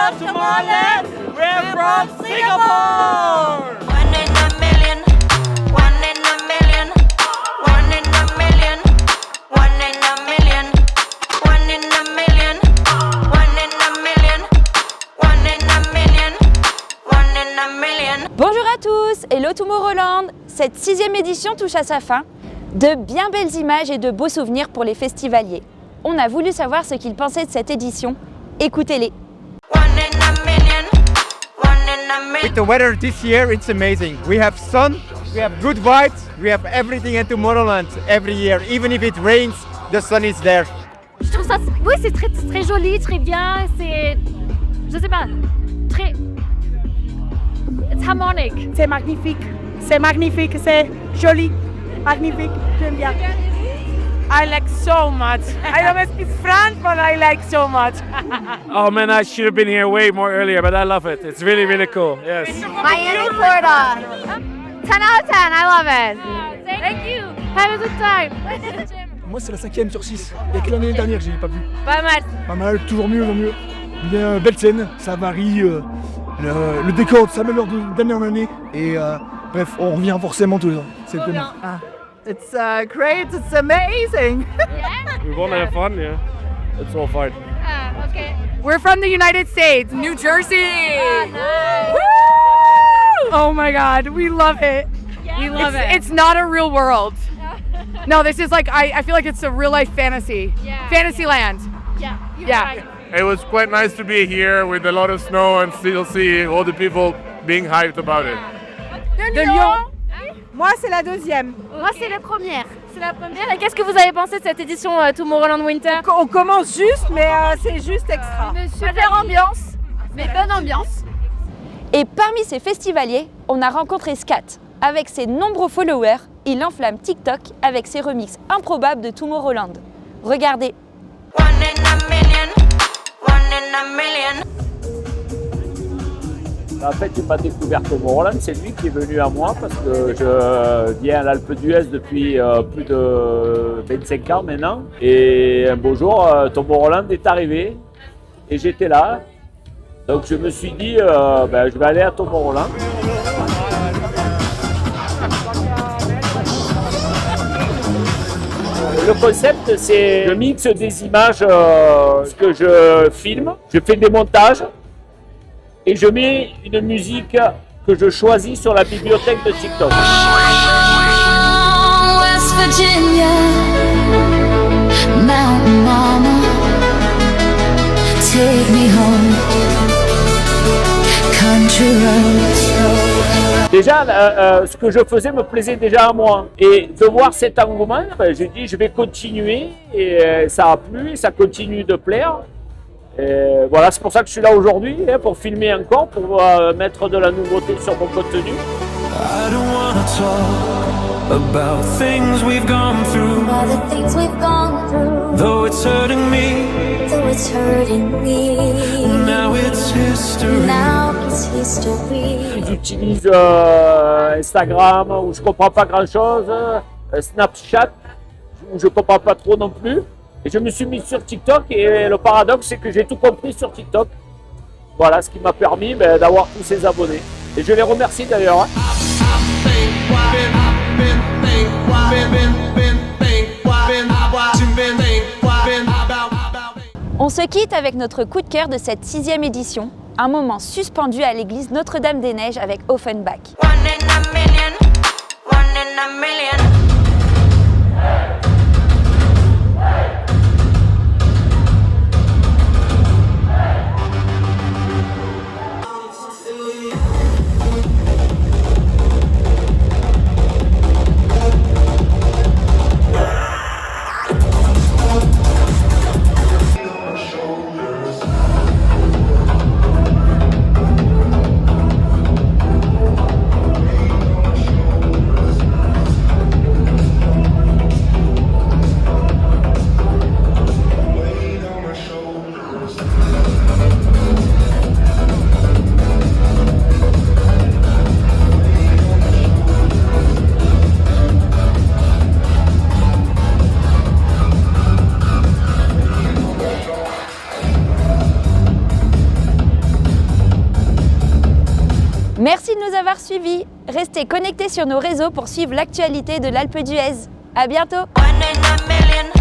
love Tomorrowland. We're from Singapore. One in a million, one in a million, one in a million, one in a million, one in a million, one in a million, one in a million, one in a million. Bonjour à tous, hello Tomorrowland. Cette 6e édition touche à sa fin. De bien belles images et de beaux souvenirs pour les festivaliers. On a voulu savoir ce qu'ils pensaient de cette édition. Écoutez-les. With the weather this year, it's amazing. We have sun, we have good vibes, we have everything in Tomorrowland every year. Even if it rains, the sun is there. Je trouve ça, oui, c'est très, très joli, très bien. C'est, je sais pas, très, it's harmonic. C'est magnifique, c'est joli, magnifique, j'aime bien. I like so much. I don't speak French, but I like so much. Oh man, I should have been here way more earlier, but I love it. It's really, really cool. Yes. Miami, Florida. 10 out of 10, I love it. Thank you. Have a good time. Moi, c'est la 5e sur 6. Il n'y a que l'année dernière, je n'ai pas vu. Pas mal. Pas mal, toujours mieux, mieux. Bien, belle scène, ça varie. Le décor s'améliore d'année en année. Et bref, on revient forcément tous les ans. C'est bien. It's great, it's amazing. We want to have fun, yeah. It's all fine. Okay. We're from the United States, New Jersey. Nice. Woo! Oh my God, we love it. We love it. It's not a real world. No, this is like, I feel like it's a real life fantasy. Yeah. Fantasyland. Yeah. You're Yeah. right. It was quite nice to be here with a lot of snow and still see all the people being hyped about it. De Lyon. Moi, c'est la 2e. Moi, c'est la première. C'est la première. Et qu'est-ce que vous avez pensé de cette édition Tomorrowland Winter? On commence juste, mais c'est juste extra. Une super ambiance, mais bonne ambiance. Et parmi ces festivaliers, on a rencontré Scat. Avec ses nombreux followers, il enflamme TikTok avec ses remixes improbables de Tomorrowland. Regardez. One in a million, one in a million. En fait, j'ai pas découvert Tomorrowland, c'est lui qui est venu à moi parce que je viens à l'Alpe d'Huez depuis plus de 25 ans maintenant. Et un beau jour, Tomorrowland est arrivé et j'étais là. Donc je me suis dit, je vais aller à Tomorrowland. Le concept, c'est je mixe des images que je filme, je fais des montages. Et je mets une musique que je choisis sur la bibliothèque de TikTok. West Virginia, Mountain Mama, take me home, country roads. Déjà, ce que je faisais me plaisait déjà à moi. Et de voir cet engouement, j'ai dit je vais continuer. Et ça a plu, ça continue de plaire. Et voilà, c'est pour ça que je suis là aujourd'hui, pour filmer encore, pour mettre de la nouveauté sur mon contenu. I don't wanna talk about things we've gone through, All the things we've gone through, though it's hurting me, though it's hurting me. now it's history. Now it's history. J'utilise Instagram où je comprends pas grand chose, Snapchat où je comprends pas trop non plus. Et je me suis mis sur TikTok et le paradoxe c'est que j'ai tout compris sur TikTok. Voilà ce qui m'a permis d'avoir tous ces abonnés. Et je les remercie d'ailleurs. On se quitte avec notre coup de cœur de cette 6e édition. Un moment suspendu à l'église Notre-Dame-des-Neiges avec Offenbach. One in a million, one in a million. Merci de nous avoir suivis. Restez connectés sur nos réseaux pour suivre l'actualité de l'Alpe d'Huez. À bientôt. One in a million.